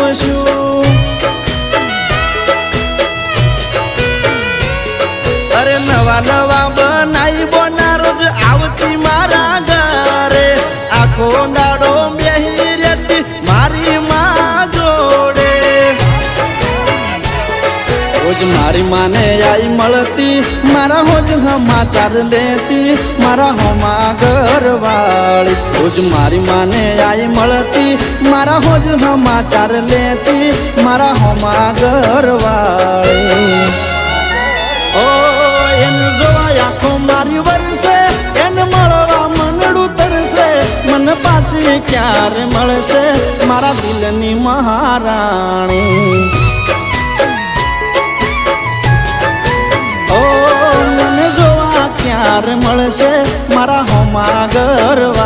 જોશું. અરે નવા નવા બનાઈ બોના રોજ આવતી મારા ઘરે, આખો દાડો બેહી રહેતી મારી માં જોડે. રોજ મારી માને આઈ મળતી, મારા હોજ સમાચાર લેતી મારા હોમા ઘરવાળી. રોજ મારી માને આઈ મળતી, મારા હોજ સમાચાર લેતી મારા હોમા ઘરવાળી. ઓ એને જોવા આખો મારી વરસે, એને મળવા મનડું તરસે, મને પાછી ક્યારે મળશે મારા દિલની મહારાણી. ઓ મને જોવા ક્યારે મળશે મારા હોમા ઘરવાળી.